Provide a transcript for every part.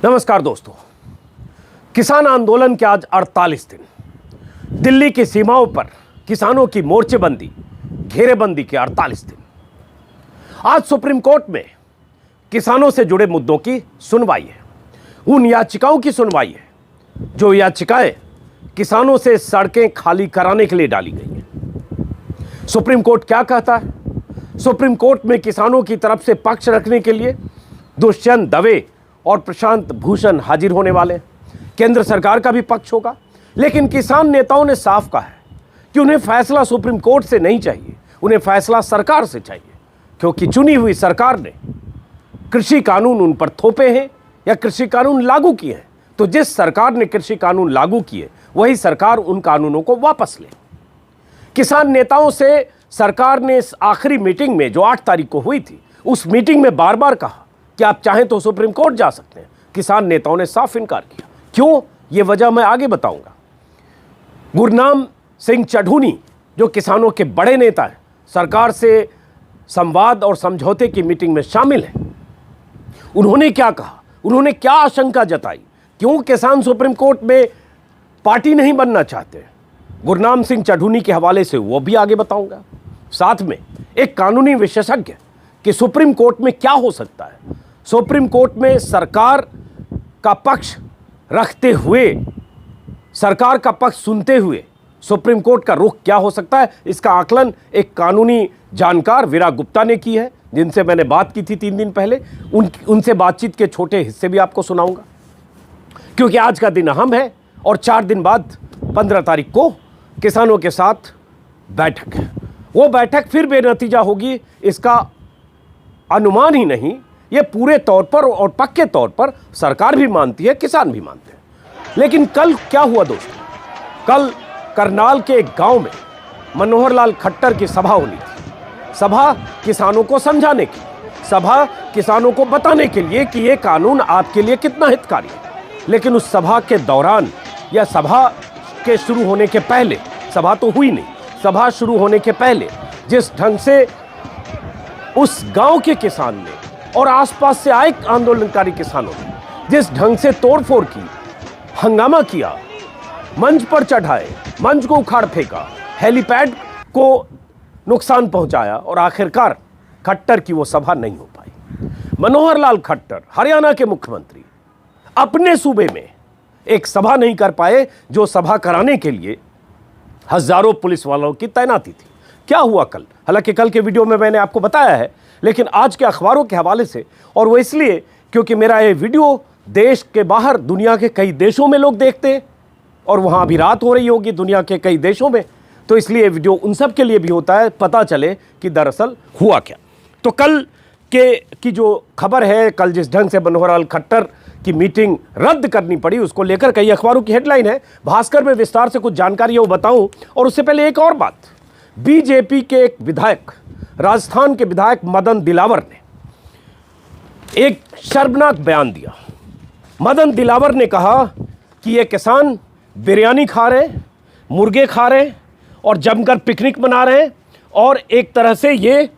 नमस्कार दोस्तों। किसान आंदोलन के आज 48 दिन। दिल्ली की सीमाओं पर किसानों की मोर्चेबंदी, घेरेबंदी के 48 दिन। आज सुप्रीम कोर्ट में किसानों से जुड़े मुद्दों की सुनवाई है। उन याचिकाओं की सुनवाई है जो याचिकाएं किसानों से सड़कें खाली कराने के लिए डाली गई हैं। सुप्रीम कोर्ट क्या कहता है? सुप्रीम कोर्ट में किसानों की तरफ से पक्ष रखने के लिए दुष्यंत दवे और प्रशांत भूषण हाजिर होने वाले हैं। केंद्र सरकार का भी पक्ष होगा, लेकिन किसान नेताओं ने साफ कहा है कि उन्हें फैसला सुप्रीम कोर्ट से नहीं चाहिए, उन्हें फैसला सरकार से चाहिए, क्योंकि चुनी हुई सरकार ने कृषि कानून उन पर थोपे हैं या कृषि कानून लागू किए हैं। तो जिस सरकार ने कृषि कानून लागू किए वही सरकार उन कानूनों को वापस ले। किसान नेताओं से सरकार ने इस आखिरी मीटिंग में जो 8 तारीख को हुई थी, उस मीटिंग में बार बार कहा कि आप चाहें तो सुप्रीम कोर्ट जा सकते हैं। किसान नेताओं ने साफ इनकार किया। क्यों? ये वजह मैं आगे बताऊंगा। गुरनाम सिंह चढ़ूनी जो किसानों के बड़े नेता हैं, सरकार से संवाद और समझौते की मीटिंग में शामिल हैं। उन्होंने क्या कहा, उन्होंने क्या आशंका जताई, क्यों किसान सुप्रीम कोर्ट में पार्टी नहीं बनना चाहते? गुरनाम सिंह चढ़ूनी के हवाले से वो भी आगे बताऊंगा। साथ में एक कानूनी विशेषज्ञ कि सुप्रीम कोर्ट में क्या हो सकता है, सुप्रीम कोर्ट में सरकार का पक्ष रखते हुए, सरकार का पक्ष सुनते हुए सुप्रीम कोर्ट का रुख क्या हो सकता है, इसका आकलन एक कानूनी जानकार वीरा गुप्ता ने की है, जिनसे मैंने बात की थी 3 दिन पहले। उनसे बातचीत के छोटे हिस्से भी आपको सुनाऊंगा, क्योंकि आज का दिन अहम है और 4 दिन बाद 15 तारीख को किसानों के साथ बैठक है। वो बैठक फिर बेनतीजा होगी, इसका अनुमान ही नहीं। ये पूरे तौर पर और पक्के तौर पर सरकार भी मानती है, किसान भी मानते हैं। लेकिन कल क्या हुआ दोस्तों? कल करनाल के एक गांव में मनोहर लाल खट्टर की सभा होनी थी। सभा किसानों को समझाने की, सभा किसानों को बताने के लिए कि ये कानून आपके लिए कितना हितकारी है। लेकिन उस सभा के दौरान या सभा के शुरू होने के पहले, सभा तो हुई नहीं, सभा शुरू होने के पहले जिस ढंग से उस गांव के किसान ने और आसपास से आए आंदोलनकारी किसानों ने जिस ढंग से तोड़फोड़ की, हंगामा किया, मंच पर चढ़ाए, मंच को उखाड़ फेंका, हेलीपैड को नुकसान पहुंचाया और आखिरकार खट्टर की वो सभा नहीं हो पाई। मनोहर लाल खट्टर हरियाणा के मुख्यमंत्री अपने सूबे में एक सभा नहीं कर पाए, जो सभा कराने के लिए हजारों पुलिस वालों की तैनाती थी। क्या हुआ कल? हालांकि कल के वीडियो में मैंने आपको बताया है, लेकिन आज के अखबारों के हवाले से, और वो इसलिए क्योंकि मेरा ये वीडियो देश के बाहर दुनिया के कई देशों में लोग देखते हैं और वहाँ अभी रात हो रही होगी दुनिया के कई देशों में, तो इसलिए ये वीडियो उन सब के लिए भी होता है, पता चले कि दरअसल हुआ क्या। तो कल की जो खबर है, कल जिस ढंग से मनोहर लाल खट्टर की मीटिंग रद्द करनी पड़ी, उसको लेकर कई अखबारों की हेडलाइन है। भास्कर में विस्तार से कुछ जानकारी वो बताऊं, और उससे पहले एक और बात। बीजेपी के एक विधायक, राजस्थान के विधायक मदन दिलावर ने एक शर्मनाक बयान दिया। मदन दिलावर ने कहा कि ये किसान बिरयानी खा रहे हैं, मुर्गे खा रहे हैं और जमकर पिकनिक मना रहे हैं, और एक तरह से ये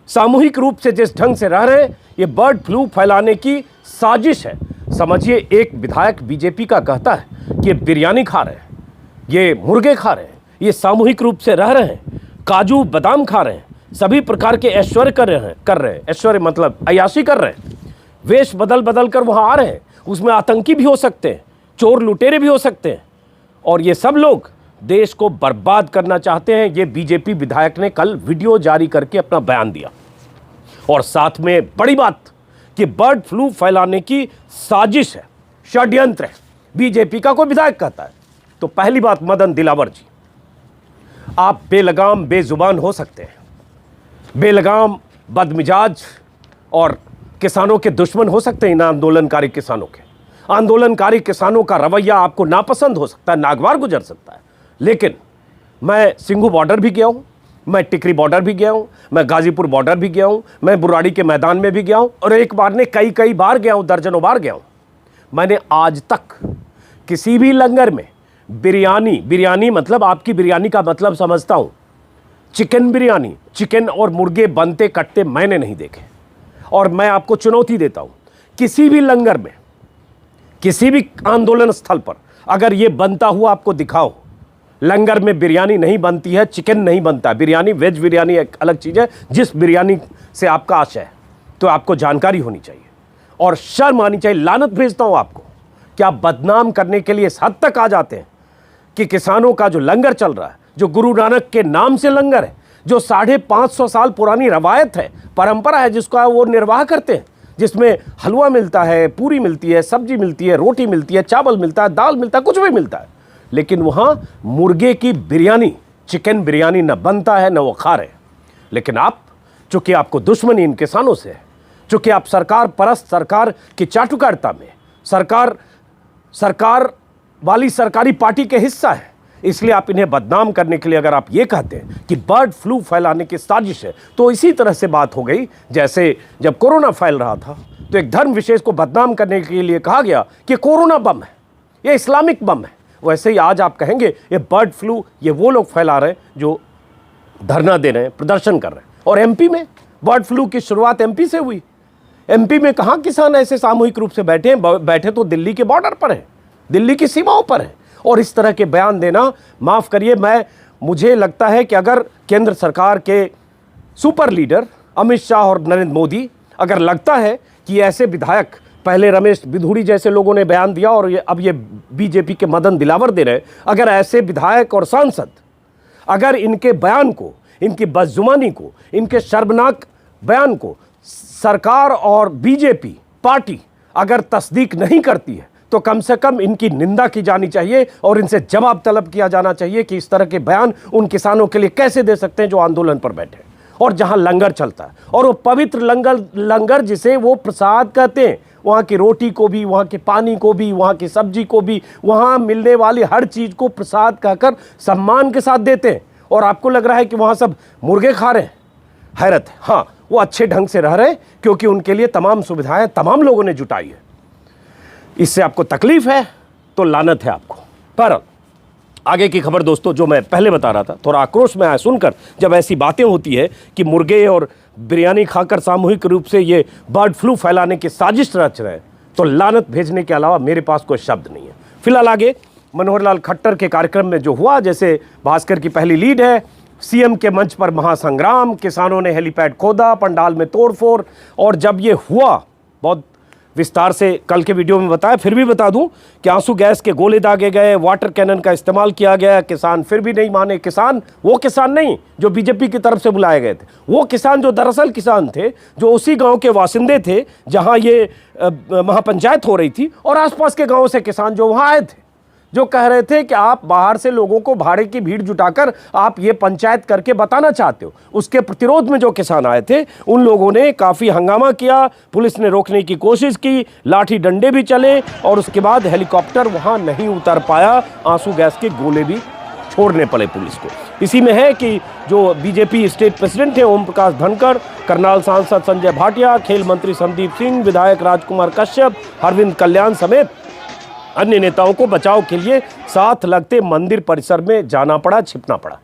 सामूहिक रूप से जिस ढंग से रह रहे हैं, ये बर्ड फ्लू फैलाने की साजिश है। समझिए, एक विधायक बीजेपी का कहता है कि ये बिरयानी खा रहे हैं, ये मुर्गे खा रहे हैं, ये सामूहिक रूप से रह रहे हैं, काजू बादाम खा रहे हैं, सभी प्रकार के ऐश्वर्य कर रहे हैं, ऐश्वर्य मतलब अय्याशी कर रहे हैं, वेश बदल बदल कर वहाँ आ रहे हैं। उसमें आतंकी भी हो सकते हैं, चोर लुटेरे भी हो सकते हैं, और ये सब लोग देश को बर्बाद करना चाहते हैं। ये बीजेपी विधायक ने कल वीडियो जारी करके अपना बयान दिया। और साथ में बड़ी बात कि बर्ड फ्लू फैलाने की साजिश है, षड्यंत्र है, बीजेपी का कोई विधायक कहता है। तो पहली बात, मदन दिलावर जी, आप बेलगाम बेजुबान हो सकते हैं, बेलगाम बदमिजाज और किसानों के दुश्मन हो सकते हैं। इन आंदोलनकारी किसानों के, आंदोलनकारी किसानों का रवैया आपको नापसंद हो सकता है, नागवार गुजर सकता है, लेकिन मैं सिंघू बॉर्डर भी गया हूं, मैं टिकरी बॉर्डर भी गया हूं, मैं गाजीपुर बॉर्डर भी गया हूं, मैं बुराड़ी के मैदान में भी गया हूं, और एक बार ने कई बार गया हूं, दर्जनों बार गया हूं। मैंने आज तक किसी भी लंगर में बिरयानी मतलब आपकी बिरयानी का मतलब समझता हूं, चिकन बिरयानी, चिकन और मुर्गे बनते कटते मैंने नहीं देखे। और मैं आपको चुनौती देता हूं, किसी भी लंगर में किसी भी आंदोलन स्थल पर अगर ये बनता हुआ आपको दिखाओ, लंगर में बिरयानी नहीं बनती है, चिकन नहीं बनता, बिरयानी वेज बिरयानी एक अलग चीज़ है, जिस बिरयानी से आपका आशय है, तो आपको जानकारी होनी चाहिए और शर्म आनी चाहिए। लानत भेजता हूं आपको कि आप बदनाम करने के लिए इस हद तक आ जाते हैं कि किसानों का जो लंगर चल रहा है, जो गुरु नानक के नाम से लंगर है, जो 550 साल पुरानी रवायत है, परंपरा है, जिसका वो निर्वाह करते हैं, जिसमें हलवा मिलता है, पूरी मिलती है, सब्जी मिलती है, रोटी मिलती है, चावल मिलता है, दाल मिलता है, कुछ भी मिलता है, लेकिन वहां मुर्गे की बिरयानी, चिकन बिरयानी न बनता है न वो खा रहे। लेकिन आप, चूंकि आपको दुश्मनी इन किसानों से है, चूंकि आप सरकार परस्त, सरकार की चाटुकारिता में, सरकार वाली सरकारी पार्टी के हिस्सा है, इसलिए आप इन्हें बदनाम करने के लिए अगर आप ये कहते हैं कि बर्ड फ्लू फैलाने की साजिश है, तो इसी तरह से बात हो गई जैसे जब कोरोना फैल रहा था तो एक धर्म विशेष को बदनाम करने के लिए कहा गया कि कोरोना बम है, ये इस्लामिक बम है। वैसे ही आज आप कहेंगे ये बर्ड फ्लू, ये वो लोग फैला रहे हैं जो धरना दे रहे हैं, प्रदर्शन कर रहे हैं। और एमपी में बर्ड फ्लू की शुरुआत एमपी से हुई। एमपी में कहाँ किसान ऐसे सामूहिक रूप से बैठे हैं? बैठे तो दिल्ली के बॉर्डर पर हैं, दिल्ली की सीमाओं पर हैं। और इस तरह के बयान देना, माफ़ करिए, मुझे लगता है कि अगर केंद्र सरकार के सुपर लीडर अमित शाह और नरेंद्र मोदी, अगर लगता है कि ऐसे विधायक, पहले रमेश बिधूड़ी जैसे लोगों ने बयान दिया और अब ये बीजेपी के मदन दिलावर दे रहे, अगर ऐसे विधायक और सांसद अगर इनके बयान को, इनकी बदजुबानी को, इनके शर्मनाक बयान को सरकार और बीजेपी पार्टी अगर तस्दीक नहीं करती है, तो कम से कम इनकी निंदा की जानी चाहिए और इनसे जवाब तलब किया जाना चाहिए कि इस तरह के बयान उन किसानों के लिए कैसे दे सकते हैं जो आंदोलन पर बैठे हैं और जहां लंगर चलता है, और वो पवित्र लंगर जिसे वो प्रसाद कहते हैं, वहाँ की रोटी को भी, वहाँ के पानी को भी, वहाँ की सब्जी को भी, वहाँ मिलने वाली हर चीज़ को प्रसाद कहकर सम्मान के साथ देते हैं, और आपको लग रहा है कि वहाँ सब मुर्गे खा रहे हैं। हैरत है। हाँ, वो अच्छे ढंग से रह रहे हैं क्योंकि उनके लिए तमाम सुविधाएं तमाम लोगों ने जुटाई है। इससे आपको तकलीफ है तो लानत है आपको। पर आगे की खबर दोस्तों, जो मैं पहले बता रहा था, थोड़ा आक्रोश में आया सुनकर जब ऐसी बातें होती है कि मुर्गे और बिरयानी खाकर सामूहिक रूप से ये बर्ड फ्लू फैलाने की साजिश रच रहे हैं, तो लानत भेजने के अलावा मेरे पास कोई शब्द नहीं है। फिलहाल आगे मनोहर लाल खट्टर के कार्यक्रम में जो हुआ, जैसे भास्कर की पहली लीड है, सीएम के मंच पर महासंग्राम, किसानों ने हेलीपैड खोदा, पंडाल में तोड़फोड़, और जब ये हुआ, बहुत विस्तार से कल के वीडियो में बताया, फिर भी बता दूं कि आंसू गैस के गोले दागे गए, वाटर कैनन का इस्तेमाल किया गया, किसान फिर भी नहीं माने। किसान वो किसान नहीं जो बीजेपी की तरफ से बुलाए गए थे, वो किसान जो दरअसल किसान थे, जो उसी गांव के वासिंदे थे जहां ये महापंचायत हो रही थी, और आसपास के गांवों से किसान जो वहां आए थे, जो कह रहे थे कि आप बाहर से लोगों को भाड़े की भीड़ जुटाकर आप ये पंचायत करके बताना चाहते हो। उसके प्रतिरोध में जो किसान आए थे, उन लोगों ने काफ़ी हंगामा किया, पुलिस ने रोकने की कोशिश की, लाठी डंडे भी चले, और उसके बाद हेलीकॉप्टर वहां नहीं उतर पाया, आंसू गैस के गोले भी छोड़ने पड़े पुलिस को। इसी में है कि जो बीजेपी स्टेट प्रेसिडेंट थे ओम प्रकाश धनखड़, करनाल सांसद संजय भाटिया, खेल मंत्री संदीप सिंह, विधायक राजकुमार कश्यप, अरविंद कल्याण समेत अन्य नेताओं को बचाव के लिए साथ लगते मंदिर परिसर में जाना पड़ा, छिपना पड़ा।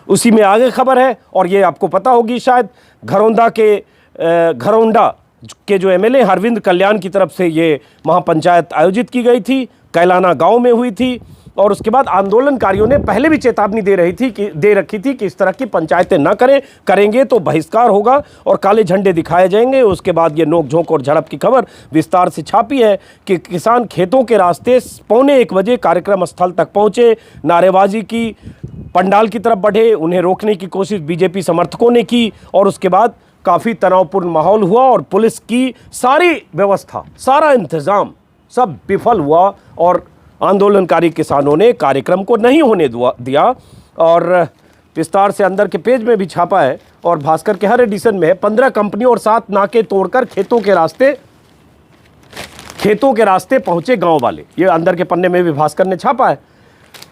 उसी में आगे खबर है, और ये आपको पता होगी शायद, घरौंडा के जो एमएलए अरविंद कल्याण की तरफ से ये महापंचायत आयोजित की गई थी, कैलाना गांव में हुई थी, और उसके बाद आंदोलनकारियों ने पहले भी चेतावनी दे रखी थी कि इस तरह की पंचायतें न करेंगे तो बहिष्कार होगा और काले झंडे दिखाए जाएंगे। उसके बाद ये नोकझोंक और झड़प की खबर विस्तार से छापी है कि किसान खेतों के रास्ते 1:15 बजे कार्यक्रम स्थल तक पहुंचे, नारेबाजी की, पंडाल की तरफ बढ़े, उन्हें रोकने की कोशिश बीजेपी समर्थकों ने की, और उसके बाद काफ़ी तनावपूर्ण माहौल हुआ और पुलिस की सारी व्यवस्था, सारा इंतज़ाम सब विफल हुआ, और आंदोलनकारी किसानों ने कार्यक्रम को नहीं होने दिया। और विस्तार से अंदर के पेज में भी छापा है, और भास्कर के हर एडिशन में 15 कंपनियों और 7 नाके तोड़कर खेतों के रास्ते पहुंचे गांव वाले। ये अंदर के पन्ने में भी भास्कर ने छापा है,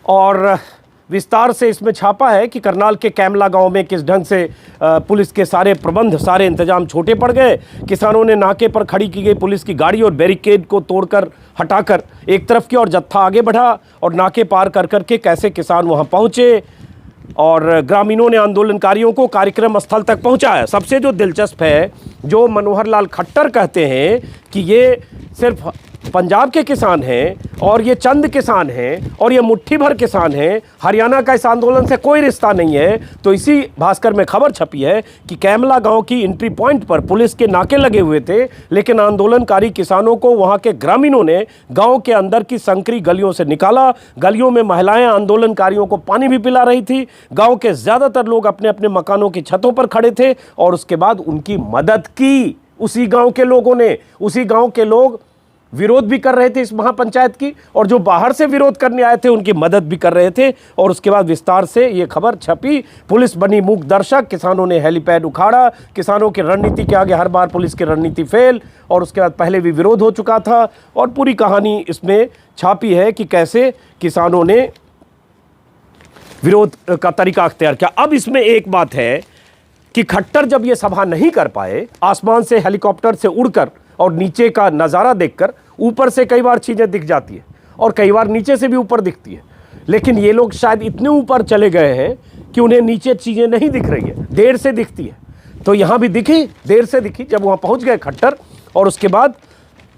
और विस्तार से इसमें छापा है कि करनाल के कैमला गांव में किस ढंग से पुलिस के सारे प्रबंध, सारे इंतजाम छोटे पड़ गए। किसानों ने नाके पर खड़ी की गई पुलिस की गाड़ी और बैरिकेड को तोड़कर हटाकर एक तरफ की, और जत्था आगे बढ़ा, और नाके पार कर करके कैसे किसान वहां पहुंचे, और ग्रामीणों ने आंदोलनकारियों को कार्यक्रम स्थल तक पहुंचाया। सबसे जो दिलचस्प है, जो मनोहर लाल खट्टर कहते हैं कि ये सिर्फ पंजाब के किसान हैं और ये चंद किसान हैं और ये मुट्ठी भर किसान हैं, हरियाणा का इस आंदोलन से कोई रिश्ता नहीं है। तो इसी भास्कर में खबर छपी है कि कैमला गांव की एंट्री पॉइंट पर पुलिस के नाके लगे हुए थे, लेकिन आंदोलनकारी किसानों को वहां के ग्रामीणों ने गांव के अंदर की संकरी गलियों से निकाला। गलियों में महिलाएं आंदोलनकारियों को पानी भी पिला रही थी। गाँव के ज़्यादातर लोग अपने अपने मकानों की छतों पर खड़े थे और उसके बाद उनकी मदद की उसी गाँव के लोगों ने। उसी गाँव के लोग विरोध भी कर रहे थे इस महापंचायत की, और जो बाहर से विरोध करने आए थे उनकी मदद भी कर रहे थे। और उसके बाद विस्तार से ये खबर छपी। पुलिस बनी मूक दर्शक, किसानों ने हेलीपैड उखाड़ा। किसानों की रणनीति के आगे हर बार पुलिस की रणनीति फेल। और उसके बाद पहले भी विरोध हो चुका था और पूरी कहानी इसमें छापी है कि कैसे किसानों ने विरोध का तरीका अख्तियार किया। अब इसमें एक बात है कि खट्टर जब ये सभा नहीं कर पाए, आसमान से हेलीकॉप्टर से उड़कर और नीचे का नज़ारा देखकर, ऊपर से कई बार चीज़ें दिख जाती है और कई बार नीचे से भी ऊपर दिखती है, लेकिन ये लोग शायद इतने ऊपर चले गए हैं कि उन्हें नीचे चीज़ें नहीं दिख रही है, देर से दिखती है। तो यहाँ भी दिखी, देर से दिखी। जब वहाँ पहुँच गए खट्टर और उसके बाद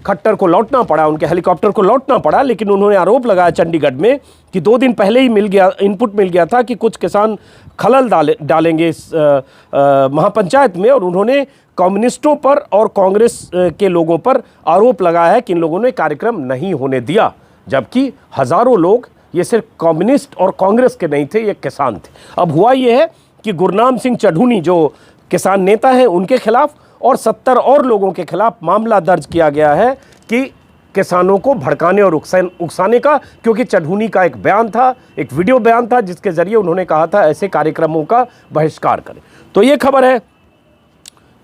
खट्टर को लौटना पड़ा, उनके हेलीकॉप्टर को लौटना पड़ा। लेकिन उन्होंने आरोप लगाया चंडीगढ़ में कि 2 दिन पहले ही इनपुट मिल गया था कि कुछ किसान खलल डालेंगे इस महापंचायत में, और उन्होंने कम्युनिस्टों पर और कांग्रेस के लोगों पर आरोप लगाया है कि इन लोगों ने कार्यक्रम नहीं होने दिया, जबकि हज़ारों लोग, ये सिर्फ कम्युनिस्ट और कांग्रेस के नहीं थे, ये किसान थे। अब हुआ ये है कि गुरनाम सिंह चढ़ूनी जो किसान नेता हैं उनके खिलाफ और 70 और लोगों के खिलाफ मामला दर्ज किया गया है कि किसानों को भड़काने और उकसाने का, क्योंकि चढ़ूनी का एक बयान था, एक वीडियो बयान था जिसके जरिए उन्होंने कहा था ऐसे कार्यक्रमों का बहिष्कार करें। तो ये खबर है।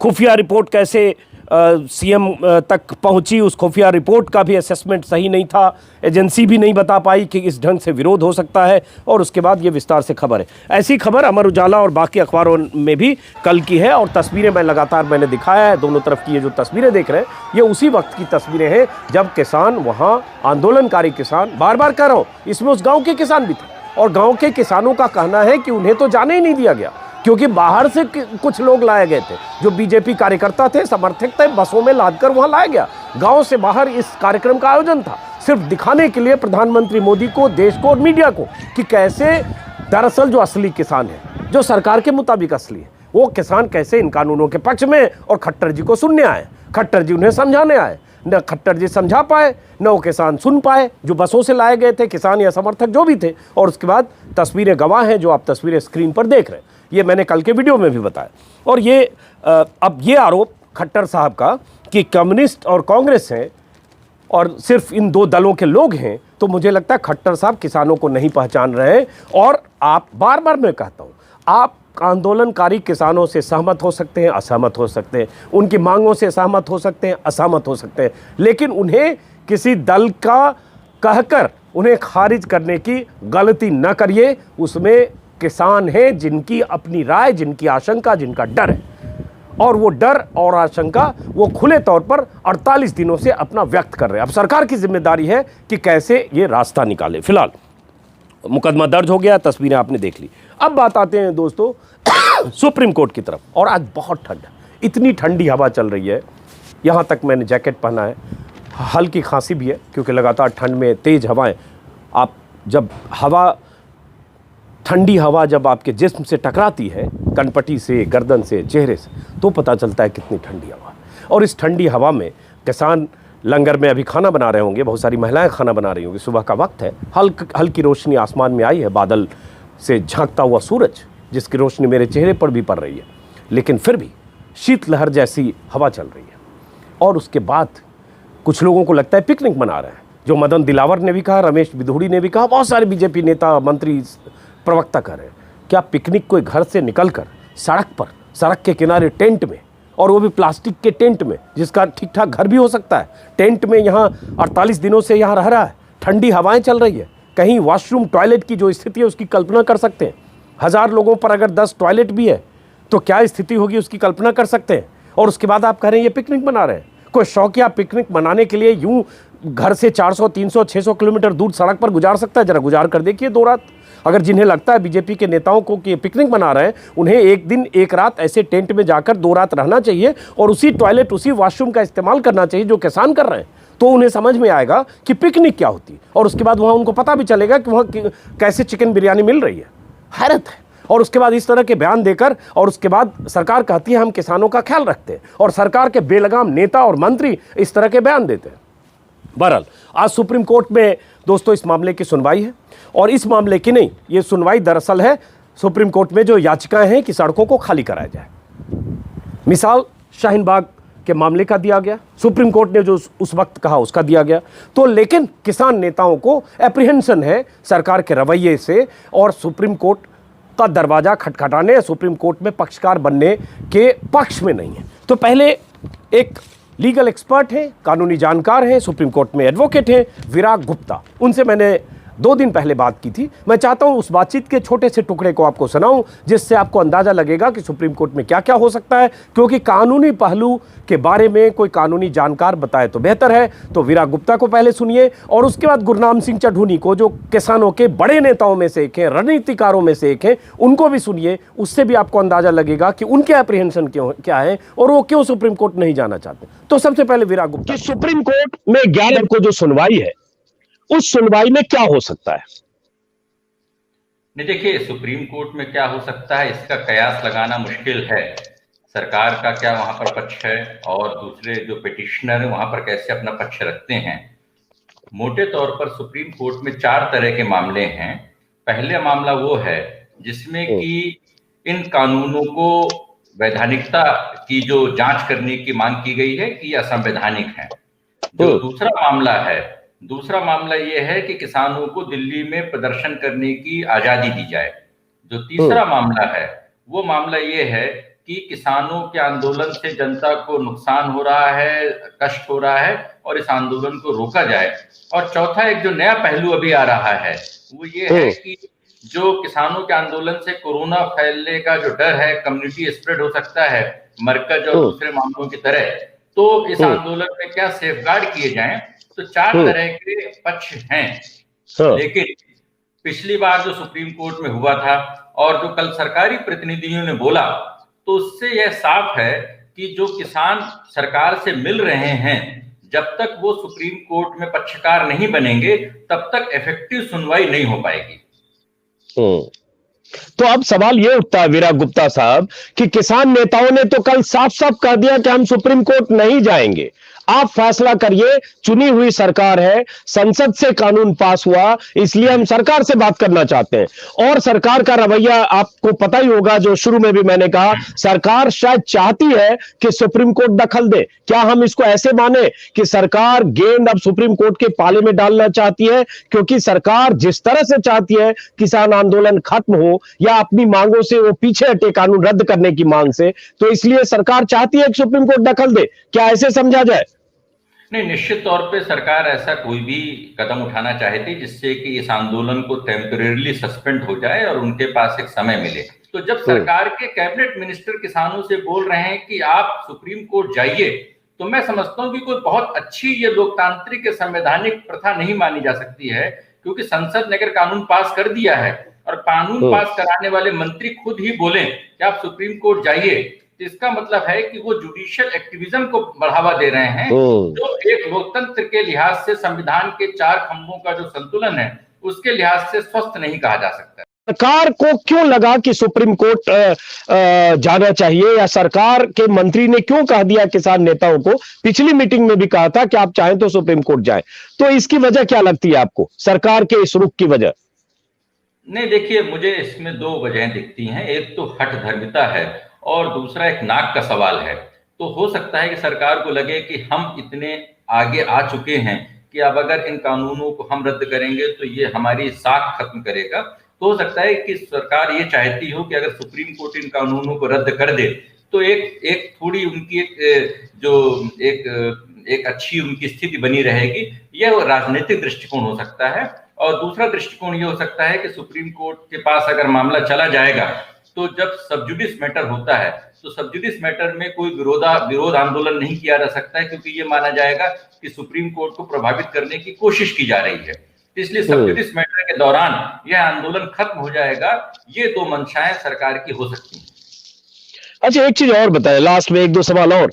खुफिया रिपोर्ट कैसे सीएम तक पहुंची, उस खुफिया रिपोर्ट का भी असेसमेंट सही नहीं था, एजेंसी भी नहीं बता पाई कि इस ढंग से विरोध हो सकता है। और उसके बाद ये विस्तार से खबर है। ऐसी खबर अमर उजाला और बाकी अखबारों में भी कल की है, और तस्वीरें मैंने दिखाया है। दोनों तरफ की ये जो तस्वीरें देख रहे हैं ये उसी वक्त की तस्वीरें हैं जब किसान वहाँ, आंदोलनकारी किसान, बार बार कह रहा हूँ, इसमें उस गाँव के किसान भी थे, और गाँव के किसानों का कहना है कि उन्हें तो जाने ही नहीं दिया गया, क्योंकि बाहर से कुछ लोग लाए गए थे जो बीजेपी कार्यकर्ता थे, समर्थक थे, बसों में लादकर वहां लाया गया। गांव से बाहर इस कार्यक्रम का आयोजन था सिर्फ दिखाने के लिए प्रधानमंत्री मोदी को, देश को और मीडिया को कि कैसे दरअसल जो असली किसान है, जो सरकार के मुताबिक असली है, वो किसान कैसे इन कानूनों के पक्ष में और खट्टर जी को सुनने आए। खट्टर जी उन्हें समझाने आए, न खट्टर जी समझा पाए, न वो किसान सुन पाए जो बसों से लाए गए थे, किसान या समर्थक जो भी थे। और उसके बाद तस्वीरें गवाह हैं, जो आप तस्वीरें स्क्रीन पर देख रहे हैं, ये मैंने कल के वीडियो में भी बताया। और ये अब ये आरोप खट्टर साहब का कि कम्युनिस्ट और कांग्रेस हैं और सिर्फ इन 2 दलों के लोग हैं, तो मुझे लगता है खट्टर साहब किसानों को नहीं पहचान रहे हैं। और आप बार बार मैं कहता हूँ, आप आंदोलनकारी किसानों से सहमत हो सकते हैं, असहमत हो सकते हैं, उनकी मांगों से सहमत हो सकते हैं, असहमत हो सकते हैं, लेकिन उन्हें किसी दल का कहकर उन्हें खारिज करने की गलती न करिए। उसमें किसान हैं जिनकी अपनी राय, जिनकी आशंका, जिनका डर है, और वो डर और आशंका वो खुले तौर पर 48 दिनों से अपना व्यक्त कर रहे हैं। अब सरकार की जिम्मेदारी है कि कैसे ये रास्ता निकाले। फिलहाल मुकदमा दर्ज हो गया, तस्वीरें आपने देख ली। अब बात आते हैं दोस्तों सुप्रीम कोर्ट की तरफ। और आज बहुत ठंड है, इतनी ठंडी हवा चल रही है, यहाँ तक मैंने जैकेट पहना है, हल्की खांसी भी है क्योंकि लगातार ठंड में तेज़ हवाएं, आप जब हवा, ठंडी हवा जब आपके जिस्म से टकराती है, कनपटी से, गर्दन से, चेहरे से, तो पता चलता है कितनी ठंडी हवा। और इस ठंडी हवा में किसान लंगर में अभी खाना बना रहे होंगे, बहुत सारी महिलाएं खाना बना रही होंगी, सुबह का वक्त है, हल्की रोशनी आसमान में आई है, बादल से झांकता हुआ सूरज जिसकी रोशनी मेरे चेहरे पर भी पड़ रही है, लेकिन फिर भी शीतलहर जैसी हवा चल रही है। और उसके बाद कुछ लोगों को लगता है पिकनिक मना रहे हैं, जो मदन दिलावर ने भी कहा, रमेश बिधूड़ी ने भी कहा, बहुत सारे बीजेपी नेता, मंत्री, प्रवक्ता कर रहे हैं। क्या पिकनिक कोई घर से निकलकर सड़क पर, सड़क के किनारे टेंट में, और वो भी प्लास्टिक के टेंट में, जिसका ठीक ठाक घर भी हो सकता है, टेंट में यहाँ 48 दिनों से यहाँ रह रहा है, ठंडी हवाएं चल रही है, कहीं वॉशरूम टॉयलेट की जो स्थिति है उसकी कल्पना कर सकते हैं। 1000 लोगों पर अगर 10 टॉयलेट भी है तो क्या स्थिति होगी उसकी कल्पना कर सकते हैं। और उसके बाद आप कह रहे हैं ये पिकनिक मना रहे हैं। कोई शौकिया पिकनिक मनाने के लिए यूं घर से 400, 300, 600 किलोमीटर दूर सड़क पर गुजार सकता है? जरा गुजार कर देखिए 2 रात। अगर जिन्हें लगता है बीजेपी के नेताओं को कि पिकनिक मना रहे हैं, उन्हें एक दिन एक रात ऐसे टेंट में जाकर 2 रात रहना चाहिए और उसी टॉयलेट, उसी वॉशरूम का इस्तेमाल करना चाहिए जो किसान कर रहे हैं। तो उन्हें समझ में आएगा कि पिकनिक क्या होती है, और उसके बाद वहां उनको पता भी चलेगा कि वहां कैसे चिकन बिरयानी मिल रही है। हैरत है। और उसके बाद इस तरह के बयान देकर, और उसके बाद सरकार कहती है हम किसानों का ख्याल रखते हैं, और सरकार के बेलगाम नेता और मंत्री इस तरह के बयान देते हैं। बहरहाल आज सुप्रीम कोर्ट में दोस्तों इस मामले की सुनवाई है, और इस मामले की नहीं, ये सुनवाई दरअसल है सुप्रीम कोर्ट में जो याचिकाएं हैं कि सड़कों को खाली कराया जाए। मिसाल शाहीन बाग के मामले का दिया गया, सुप्रीम कोर्ट ने जो उस वक्त कहा उसका दिया गया। तो लेकिन किसान नेताओं को एप्रीहेंशन है सरकार के रवैये से, और सुप्रीम कोर्ट का दरवाजा खटखटाने, सुप्रीम कोर्ट में पक्षकार बनने के पक्ष में नहीं है। तो पहले एक लीगल एक्सपर्ट हैं, कानूनी जानकार हैं, सुप्रीम कोर्ट में एडवोकेट हैं, विराग गुप्ता, उनसे मैंने 2 दिन पहले बात की थी। मैं चाहता हूं उस बातचीत के छोटे से टुकड़े को आपको सुनाऊं, जिससे आपको अंदाजा लगेगा कि सुप्रीम कोर्ट में क्या क्या हो सकता है, क्योंकि कानूनी पहलू के बारे में कोई कानूनी जानकार बताए तो बेहतर है। तो विराग गुप्ता को पहले सुनिए, और उसके बाद गुरनाम सिंह चढ़ूनी को, जो किसानों के बड़े नेताओं में से एक हैं, रणनीतिकारों में से एक हैं, उनको भी सुनिए। उससे भी आपको अंदाजा लगेगा कि उनके एप्रीहेंशन क्या है और वो क्यों सुप्रीम कोर्ट नहीं जाना चाहते। तो सबसे पहले विराग गुप्ता, सुप्रीम कोर्ट में 11 को जो सुनवाई है, उस सुनवाई में क्या हो सकता है? नहीं, देखिए सुप्रीम कोर्ट में क्या हो सकता है इसका कयास लगाना मुश्किल है। सरकार का क्या वहां पर पक्ष है और दूसरे जो पिटिशनर है वहां पर कैसे अपना पक्ष रखते हैं। मोटे तौर पर सुप्रीम कोर्ट में 4 तरह के मामले हैं। पहले मामला वो है जिसमें कि इन कानूनों को वैधानिकता की जो जांच करने की मांग की गई है कि असंवैधानिक है। जो दूसरा मामला ये है कि किसानों को दिल्ली में प्रदर्शन करने की आजादी दी जाए। जो तीसरा मामला है वो मामला ये है कि किसानों के आंदोलन से जनता को नुकसान हो रहा है, कष्ट हो रहा है, और इस आंदोलन को रोका जाए। और चौथा एक जो नया पहलू अभी आ रहा है वो ये है कि जो किसानों के आंदोलन से कोरोना फैलने का जो डर है, कम्युनिटी स्प्रेड हो सकता है मरकज और दूसरे मामलों की तरह, तो इस आंदोलन में क्या सेफगार्ड किए जाएं। तो 4 तरह के पक्ष हैं। लेकिन पिछली बार जो सुप्रीम कोर्ट में हुआ था और जो कल सरकारी प्रतिनिधियों ने बोला, तो उससे यह साफ है कि जो किसान सरकार से मिल रहे हैं, जब तक वो सुप्रीम कोर्ट में पक्षकार नहीं बनेंगे तब तक इफेक्टिव सुनवाई नहीं हो पाएगी। तो अब सवाल यह उठता है विराग गुप्ता साहब कि किसान नेताओं ने तो कल साफ साफ कह दिया कि हम सुप्रीम कोर्ट नहीं जाएंगे, आप फैसला करिए, चुनी हुई सरकार है, संसद से कानून पास हुआ, इसलिए हम सरकार से बात करना चाहते हैं। और सरकार का रवैया आपको पता ही होगा, जो शुरू में भी मैंने कहा, सरकार शायद चाहती है कि सुप्रीम कोर्ट दखल दे। क्या हम इसको ऐसे माने कि सरकार गेंद अब सुप्रीम कोर्ट के पाले में डालना चाहती है, क्योंकि सरकार जिस तरह से चाहती है किसान आंदोलन खत्म हो या अपनी मांगों से वो पीछे हटे, कानून रद्द करने की मांग से, तो इसलिए सरकार चाहती है कि सुप्रीम कोर्ट दखल दे। क्या ऐसे समझा जाए? नहीं, निश्चित तौर पे सरकार ऐसा कोई भी कदम उठाना चाहती जिससे कि इस आंदोलन को टेम्परेरीली सस्पेंड हो जाए और उनके पास एक समय मिले। तो जब सरकार के कैबिनेट मिनिस्टर किसानों से बोल रहे हैं कि आप सुप्रीम कोर्ट जाइए, तो मैं समझता हूं कि कोई बहुत अच्छी ये लोकतांत्रिक संवैधानिक प्रथा नहीं मानी जा सकती है, क्योंकि संसद ने अगर कानून पास कर दिया है और कानून पास कराने वाले मंत्री खुद ही बोले कि आप सुप्रीम कोर्ट जाइए, इसका मतलब है कि वो जुडिशियल एक्टिविज्म को बढ़ावा दे रहे हैं, जो एक लोकतंत्र के लिहाज से संविधान के 4 खंभों का जो संतुलन है उसके लिहाज से स्वस्थ नहीं कहा जा सकता। सरकार को क्यों लगा कि सुप्रीम कोर्ट जाना चाहिए, या सरकार के मंत्री ने क्यों कह दिया किसान नेताओं को? पिछली मीटिंग में भी कहा था कि आप चाहें तो सुप्रीम कोर्ट जाएं। तो इसकी वजह क्या लगती है आपको, सरकार के इस रुख की वजह? नहीं, देखिए मुझे इसमें 2 वजहें दिखती हैं। एक तो हठधर्मिता है और दूसरा एक नाक का सवाल है। तो हो सकता है कि सरकार को लगे कि हम इतने आगे आ चुके हैं कि अब अगर इन कानूनों को हम रद्द करेंगे तो ये हमारी साख खत्म करेगा। तो हो सकता है कि सरकार ये चाहती हो कि अगर सुप्रीम कोर्ट इन कानूनों को रद्द कर दे तो एक थोड़ी उनकी एक अच्छी उनकी स्थिति बनी रहेगी। यह राजनीतिक दृष्टिकोण हो सकता है। और दूसरा दृष्टिकोण ये हो सकता है कि सुप्रीम कोर्ट के पास अगर मामला चला जाएगा तो जब सबजुडिस मैटर होता है तो सबजुडिस मैटर में कोई विरोध आंदोलन नहीं किया जा सकता है, क्योंकि ये माना जाएगा कि सुप्रीम कोर्ट को प्रभावित करने की कोशिश की जा रही है। इसलिए सबजुडिस मैटर के दौरान यह आंदोलन खत्म हो जाएगा। ये 2 मंशाएं सरकार की हो सकती हैं। अच्छा, एक चीज और बताएं, लास्ट में 1-2 सवाल और।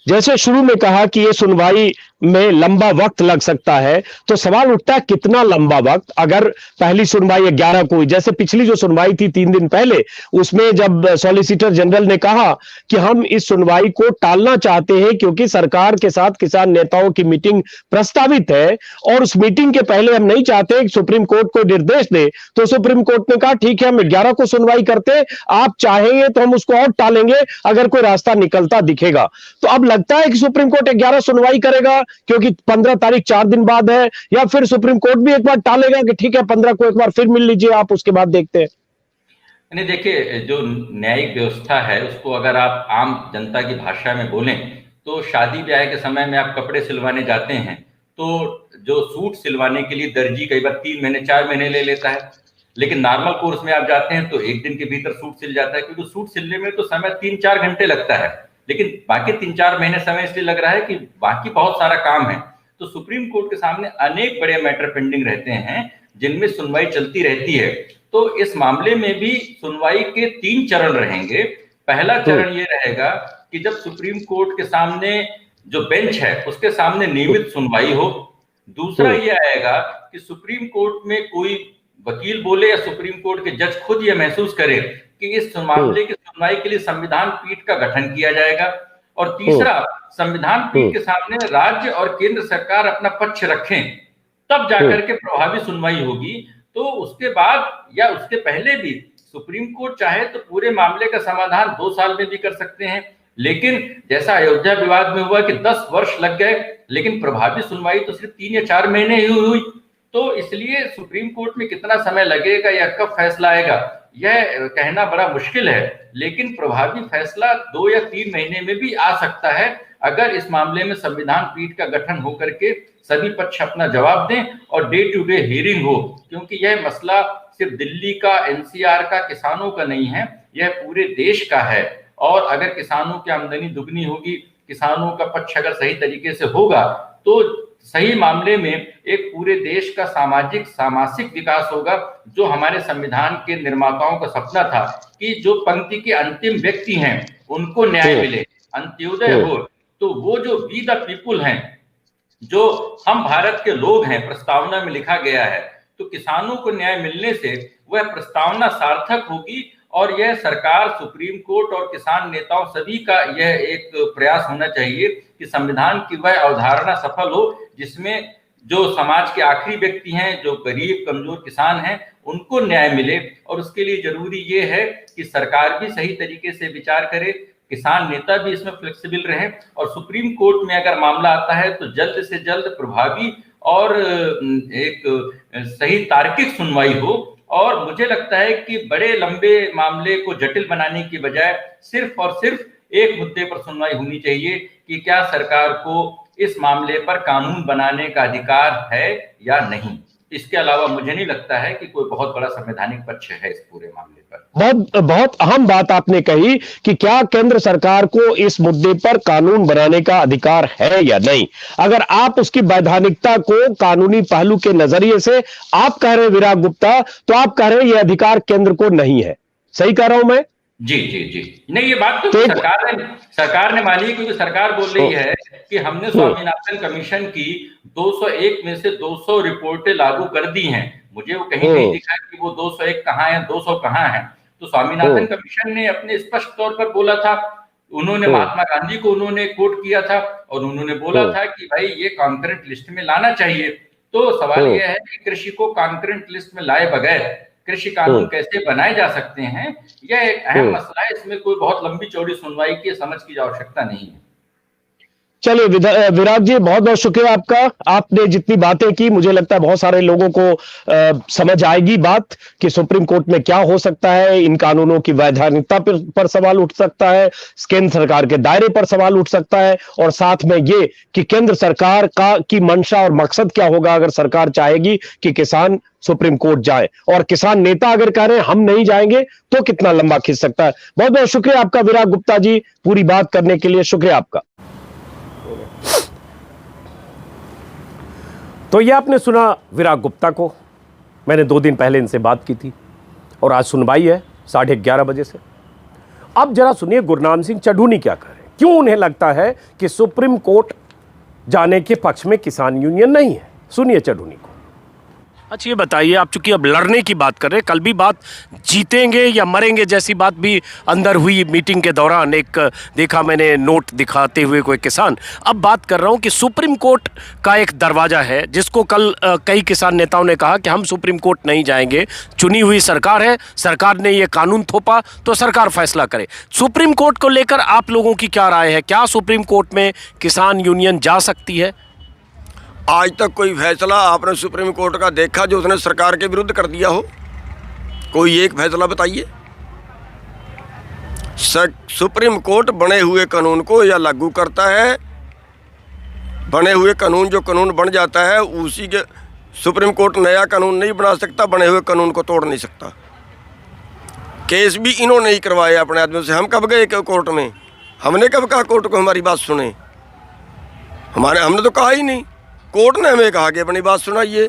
जैसे शुरू में कहा कि ये सुनवाई में लंबा वक्त लग सकता है, तो सवाल उठता है कितना लंबा वक्त। अगर पहली सुनवाई 11 को हुई, जैसे पिछली जो सुनवाई थी 3 दिन पहले, उसमें जब सॉलिसिटर जनरल ने कहा कि हम इस सुनवाई को टालना चाहते हैं क्योंकि सरकार के साथ किसान नेताओं की मीटिंग प्रस्तावित है और उस मीटिंग के पहले हम नहीं चाहते कि सुप्रीम कोर्ट को निर्देश दे, तो सुप्रीम कोर्ट ने कहा ठीक है हम 11 को सुनवाई करते हैं, आप चाहेंगे तो हम उसको और टालेंगे अगर कोई रास्ता निकलता दिखेगा। तो अब लगता है कि सुप्रीम कोर्ट 11 सुनवाई करेगा क्योंकि 15 तारीख 4 दिन बाद है, या फिर सुप्रीम कोर्ट भी एक बार टालेगा कि ठीक है 15 को एक बार फिर मिल लीजिए आप, उसके बाद देखते हैं। नहीं, देखिए, जो न्यायिक व्यवस्था है उसको अगर आप आम जनता की भाषा में बोलें तो शादी ब्याह के समय में आप कपड़े सिलवाने जाते हैं तो जो सूट सिलवाने के लिए दर्जी कई बार 3 महीने 4 महीने ले लेता है, लेकिन नॉर्मल कोर्स में आप जाते हैं तो 1 दिन के भीतर सूट सिल जाता है, क्योंकि सूट सिलने में तो समय 3-4 घंटे लगता है, लेकिन बाकी 3-4 महीने समय इसलिए लग रहा है कि बाकी बहुत सारा काम है। तो सुप्रीम कोर्ट के सामने अनेक बड़े मैटर पेंडिंग रहते हैं जिनमें सुनवाई चलती रहती है। तो इस मामले में भी सुनवाई के 3 चरण रहेंगे। पहला चरण ये रहेगा कि जब सुप्रीम कोर्ट के सामने जो बेंच है उसके सामने नियमित सुनवाई हो। दूसरा ये आएगा कि सुप्रीम कोर्ट में कोई वकील बोले या सुप्रीम कोर्ट के जज खुद ये महसूस करे कि इस मामले की सुनवाई के लिए संविधान पीठ का गठन किया जाएगा। और तीसरा, संविधान पीठ के सामने राज्य और केंद्र सरकार अपना पक्ष रखें, तब जाकर के प्रभावी सुनवाई होगी। तो उसके बाद या उसके पहले भी सुप्रीम कोर्ट चाहे तो पूरे मामले का समाधान 2 साल में भी कर सकते हैं, लेकिन जैसा अयोध्या विवाद में हुआ कि 10 वर्ष लग गए, लेकिन प्रभावी सुनवाई तो सिर्फ 3 या 4 महीने ही हुई। तो इसलिए सुप्रीम कोर्ट में कितना समय लगेगा या कब फैसला आएगा यह कहना बड़ा मुश्किल है, लेकिन प्रभावी फैसला 2 या 3 महीने में भी आ सकता है अगर इस मामले में संविधान पीठ का गठन होकर के सभी पक्ष अपना जवाब दें और डे टू डे हियरिंग हो, क्योंकि यह मसला सिर्फ दिल्ली का, एनसीआर का, किसानों का नहीं है, यह पूरे देश का है। और अगर किसानों की आमदनी दुगनी होगी, किसानों का पक्ष अगर सही तरीके से होगा तो सही मामले में एक पूरे देश का सामाजिक विकास होगा, जो हमारे संविधान के निर्माताओं का सपना था कि जो पंक्ति के अंतिम व्यक्ति हैं उनको न्याय मिले, अंत्योदय हो। तो वो जो वी द पीपुल हैं, जो हम भारत के लोग हैं, प्रस्तावना में लिखा गया है, तो किसानों को न्याय मिलने से वह प्रस्तावना सार्थक होगी। और यह सरकार, सुप्रीम कोर्ट और किसान नेताओं सभी का यह एक प्रयास होना चाहिए कि संविधान की वह अवधारणा सफल हो जिसमें जो समाज के आखिरी व्यक्ति हैं, जो गरीब कमजोर किसान हैं, उनको न्याय मिले। और उसके लिए जरूरी ये है कि सरकार भी सही तरीके से विचार करे, किसान नेता भी इसमें फ्लेक्सिबल रहे, और सुप्रीम कोर्ट में अगर मामला आता है तो जल्द से जल्द प्रभावी और एक सही तार्किक सुनवाई हो। और मुझे लगता है कि बड़े लंबे मामले को जटिल बनाने की बजाय सिर्फ और सिर्फ एक मुद्दे पर सुनवाई होनी चाहिए कि क्या सरकार को इस मामले पर कानून बनाने का अधिकार है या नहीं। इसके अलावा मुझे नहीं लगता है कि कोई बहुत बड़ा संवैधानिक पक्ष है इस पूरे मामले पर। बहुत अहम बात आपने कही कि क्या केंद्र सरकार को इस मुद्दे पर कानून बनाने का अधिकार है या नहीं। अगर आप उसकी वैधानिकता को कानूनी पहलू के नजरिए से आप कह रहे हैं विराग गुप्ता, तो आप कह रहे हैं यह अधिकार केंद्र को नहीं है। सही कह रहा हूं मैं? जी जी जी, नहीं, ये बात तो सरकार ने मानी, क्योंकि सरकार बोल रही है कि हमने स्वामीनाथन कमीशन की 201 में से 200 रिपोर्टें लागू कर दी हैं। मुझे वो कहीं नहीं दिखा कि वो 201 कहाँ है, 200 कहाँ है। तो स्वामीनाथन कमीशन ने अपने स्पष्ट तौर पर बोला था, उन्होंने महात्मा गांधी को उन्होंने कोट किया था और उन्होंने बोला था कि भाई ये कॉन्करेंट लिस्ट में लाना चाहिए। तो सवाल यह है कि कृषि को कॉन्करेंट लिस्ट में लाए बगैर कृषि कानून कैसे बनाए जा सकते हैं, यह एक अहम मसला है। इसमें कोई बहुत लंबी चौड़ी सुनवाई की समझ की आवश्यकता नहीं है। चलिए विराग जी, बहुत बहुत शुक्रिया आपका। आपने जितनी बातें की, मुझे लगता है बहुत सारे लोगों को समझ आएगी बात कि सुप्रीम कोर्ट में क्या हो सकता है। इन कानूनों की वैधानिकता पर सवाल उठ सकता है, केंद्र सरकार के दायरे पर सवाल उठ सकता है, और साथ में ये कि केंद्र सरकार की मंशा और मकसद क्या होगा अगर सरकार चाहेगी कि किसान सुप्रीम कोर्ट जाए, और किसान नेता अगर कह रहे हैं हम नहीं जाएंगे तो कितना लंबा खिंच सकता है। बहुत बहुत शुक्रिया आपका विराग गुप्ता जी, पूरी बात करने के लिए शुक्रिया आपका। तो ये आपने सुना विराग गुप्ता को। मैंने 2 दिन पहले इनसे बात की थी और आज सुनवाई है 11:30 बजे से। अब जरा सुनिए गुरनाम सिंह चढ़ूनी क्या कह रहे हैं। क्यों उन्हें लगता है कि सुप्रीम कोर्ट जाने के पक्ष में किसान यूनियन नहीं है? सुनिए चढ़ूनी को। अच्छा ये बताइए, आप चूंकि अब लड़ने की बात कर रहे हैं, कल भी बात जीतेंगे या मरेंगे जैसी बात भी अंदर हुई मीटिंग के दौरान, एक देखा मैंने नोट दिखाते हुए कोई किसान। अब बात कर रहा हूं कि सुप्रीम कोर्ट का एक दरवाजा है जिसको कल कई किसान नेताओं ने कहा कि हम सुप्रीम कोर्ट नहीं जाएंगे, चुनी हुई सरकार है, सरकार ने ये कानून थोपा तो सरकार फैसला करे। सुप्रीम कोर्ट को लेकर आप लोगों की क्या राय है? क्या सुप्रीम कोर्ट में किसान यूनियन जा सकती है? आज तक कोई फैसला आपने सुप्रीम कोर्ट का देखा जो उसने सरकार के विरुद्ध कर दिया हो? कोई एक फैसला बताइए। सुप्रीम कोर्ट बने हुए कानून को या लागू करता है, बने हुए कानून जो कानून बन जाता है उसी के, सुप्रीम कोर्ट नया कानून नहीं बना सकता, बने हुए कानून को तोड़ नहीं सकता। केस भी इन्होंने ही करवाए अपने आदमियों से। हम कब गए कोर्ट में? हमने कब कहा कोर्ट को हमारी बात सुने? हमने तो कहा ही नहीं। कोर्ट ने हमें कहा कि अपनी बात सुनाइए।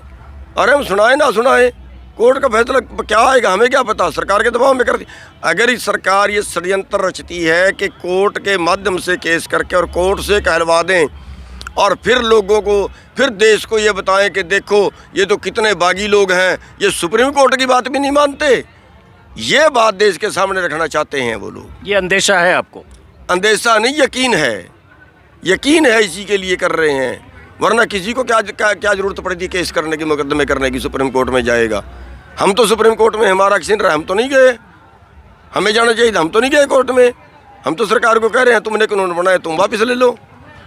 अरे हम सुनाए ना सुनाए, कोर्ट का फैसला क्या आएगा हमें क्या पता? सरकार के दबाव में कर दी। अगर इस सरकार ये षड्यंत्र रचती है कि कोर्ट के माध्यम से केस करके और कोर्ट से कहलवा दें और फिर लोगों को, फिर देश को ये बताएं कि देखो ये तो कितने बागी लोग हैं, ये सुप्रीम कोर्ट की बात भी नहीं मानते, ये बात देश के सामने रखना चाहते हैं वो लोग। ये अंदेशा है आपको? अंदेशा नहीं, यकीन है। यकीन है, इसी के लिए कर रहे हैं। वरना किसी को क्या जरूरत पड़ी थी केस करने की, मुकदमे करने की? सुप्रीम कोर्ट में जाएगा। हम तो सुप्रीम कोर्ट में हमारा एक्शन रहा, हम तो नहीं गए। हमें जाना चाहिए था, हम तो नहीं गए कोर्ट में। हम तो सरकार को कह रहे हैं तुमने कानून बनाया, तुम वापस ले लो।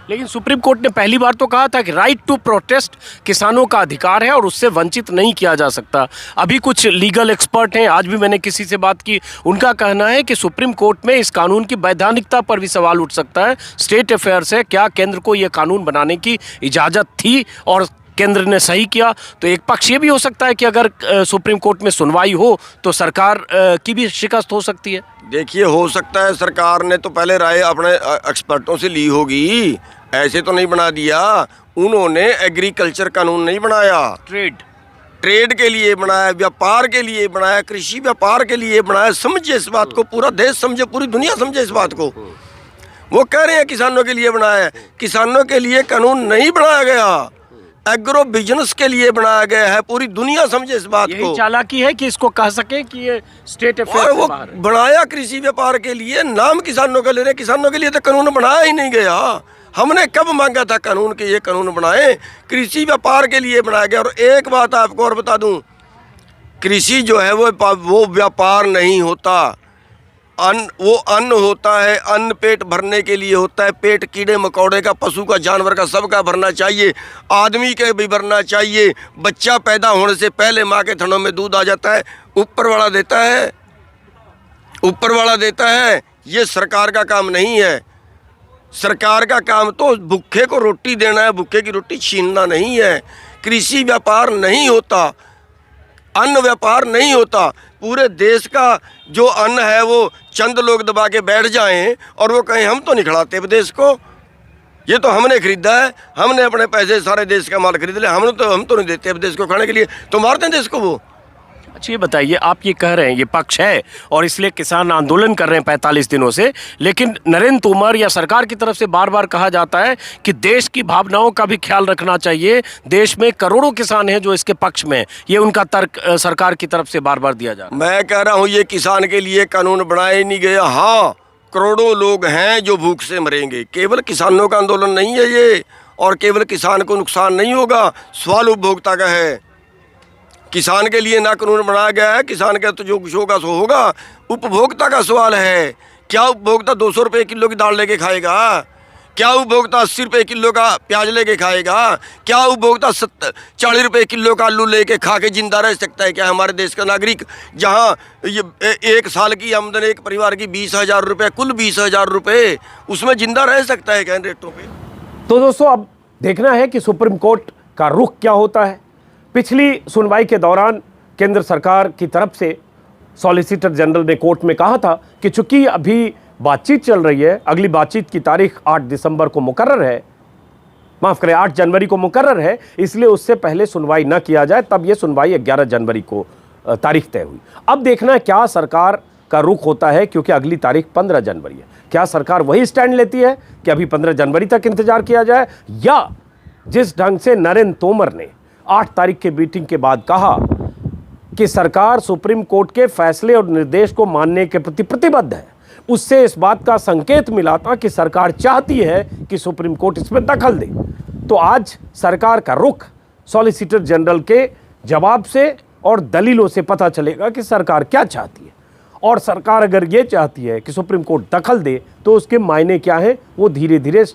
लेकिन सुप्रीम कोर्ट ने पहली बार तो कहा था कि राइट टू प्रोटेस्ट किसानों का अधिकार है और उससे वंचित नहीं किया जा सकता। अभी कुछ लीगल एक्सपर्ट हैं, आज भी मैंने किसी से बात की, उनका कहना है कि सुप्रीम कोर्ट में इस कानून की वैधानिकता पर भी सवाल उठ सकता है। स्टेट अफेयर्स है, क्या केंद्र को यह कानून बनाने की इजाज़त थी और केंद्र ने सही किया? तो एक पक्ष ये भी हो सकता है कि अगर सुप्रीम कोर्ट में सुनवाई हो तो सरकार की भी शिकस्त हो सकती है। देखिए, हो सकता है सरकार ने तो पहले राय अपने एक्सपर्टों से ली होगी, ऐसे तो नहीं बना दिया। उन्होंने एग्रीकल्चर कानून नहीं बनाया, ट्रेड के लिए बनाया, व्यापार के लिए बनाया, कृषि व्यापार के लिए बनाया। समझे इस बात को, पूरा देश समझे, पूरी दुनिया समझे इस बात को। वो कह रहे हैं किसानों के लिए बनाया है, किसानों के लिए कानून नहीं बनाया गया, एग्रो बिजनेस के लिए बनाया गया है। पूरी दुनिया समझे इस बात को। चालाकी है कि इसको कह सके कि ये स्टेट अफेयर से बाहर है। बनाया कृषि व्यापार के लिए, नाम किसानों का ले रहे। किसानों के लिए तो कानून बनाया ही नहीं गया। हमने कब मांगा था कानून के ये कानून बनाए? कृषि व्यापार के लिए बनाया गया। और एक बात आपको और बता दूं, कृषि जो है वो व्यापार नहीं होता। वो अन्न होता है, अन्न पेट भरने के लिए होता है। पेट कीड़े मकोड़े का, पशु का, जानवर का, सबका भरना चाहिए, आदमी का भी भरना चाहिए। बच्चा पैदा होने से पहले माँ के थनों में दूध आ जाता है, ऊपर वाला देता है, ऊपर वाला देता है। ये सरकार का काम नहीं है। सरकार का काम तो भूखे को रोटी देना है, भूखे की रोटी छीनना नहीं है। कृषि व्यापार नहीं होता, अन्न व्यापार नहीं होता। पूरे देश का जो अन्न है वो चंद लोग दबा के बैठ जाएं और वो कहें हम तो नहीं खिलाते देश को, ये तो हमने खरीदा है, हमने अपने पैसे सारे देश का माल खरीद लिया, हम तो नहीं देते अब देश को खाने के लिए, तो मारते हैं देश को वो। अच्छा ये बताइए, आप ये कह रहे हैं ये पक्ष है और इसलिए किसान आंदोलन कर रहे हैं 45 दिनों से, लेकिन नरेंद्र तोमर या सरकार की तरफ से बार बार कहा जाता है कि देश की भावनाओं का भी ख्याल रखना चाहिए, देश में करोड़ों किसान हैं जो इसके पक्ष में। ये उनका तर्क सरकार की तरफ से बार बार दिया जा रहा है। मैं कह रहा हूँ ये किसान के लिए कानून बनाया ही नहीं गया। हाँ, करोड़ों लोग हैं जो भूख से मरेंगे, केवल किसानों का आंदोलन नहीं है ये, और केवल किसान को नुकसान नहीं होगा, सवाल उपभोक्ता का है। किसान के लिए ना कानून बनाया गया है, किसान का तो जो कुछ होगा सो होगा। उपभोक्ता का सवाल है, क्या उपभोक्ता 200 रुपये किलो की दाल लेके खाएगा? क्या उपभोक्ता 80 रुपये किलो का प्याज लेके खाएगा? क्या उपभोक्ता 40 रुपये किलो का आलू लेके खा के जिंदा रह सकता है क्या हमारे देश का नागरिक, जहाँ ये एक साल की आमदनी एक परिवार की 20,000 रुपये, कुल 20,000 रुपये, उसमें जिंदा रह सकता है क्या इन रेटों पे? तो दोस्तों अब देखना है कि सुप्रीम कोर्ट का रुख क्या होता है। पिछली सुनवाई के दौरान केंद्र सरकार की तरफ से सॉलिसिटर जनरल ने कोर्ट में कहा था कि चूंकि अभी बातचीत चल रही है, अगली बातचीत की तारीख 8 दिसंबर को मुकर्रर है, माफ़ करें 8 जनवरी को मुकर्रर है, इसलिए उससे पहले सुनवाई न किया जाए। तब ये सुनवाई 11 जनवरी को तारीख तय हुई। अब देखना है क्या सरकार का रुख होता है, क्योंकि अगली तारीख 15 जनवरी है। क्या सरकार वही स्टैंड लेती है कि अभी 15 जनवरी तक इंतजार किया जाए, या जिस ढंग से नरेंद्र तोमर ने 8 तारीख के मीटिंग के बाद कहा कि सरकार सुप्रीम कोर्ट के फैसले और निर्देश को मानने के प्रति प्रतिबद्ध है, उससे इस बात का संकेत मिला था कि सरकार चाहती है कि सुप्रीम कोर्ट इसमें दखल दे। तो आज सरकार का रुख सॉलिसिटर जनरल के जवाब से और दलीलों से पता चलेगा कि सरकार क्या चाहती है। और सरकार अगर ये चाहती है कि सुप्रीम कोर्ट दखल दे तो उसके मायने क्या हैं, वो धीरे धीरे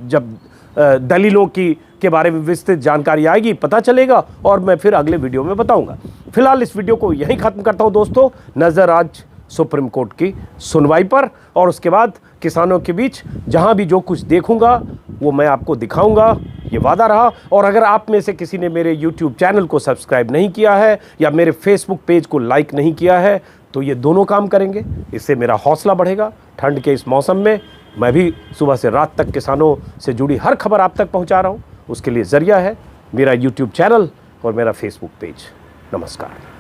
जब दलीलों के बारे में विस्तृत जानकारी आएगी पता चलेगा, और मैं फिर अगले वीडियो में बताऊंगा। फिलहाल इस वीडियो को यहीं ख़त्म करता हूं दोस्तों। नज़र आज सुप्रीम कोर्ट की सुनवाई पर, और उसके बाद किसानों के बीच जहां भी जो कुछ देखूंगा वो मैं आपको दिखाऊंगा, ये वादा रहा। और अगर आप में से किसी ने मेरे YouTube चैनल को सब्सक्राइब नहीं किया है या मेरे Facebook पेज को लाइक नहीं किया है, तो ये दोनों काम करेंगे, इससे मेरा हौसला बढ़ेगा। ठंड के इस मौसम में मैं भी सुबह से रात तक किसानों से जुड़ी हर खबर आप तक पहुंचा रहा हूं। उसके लिए ज़रिया है मेरा YouTube चैनल और मेरा Facebook पेज। नमस्कार।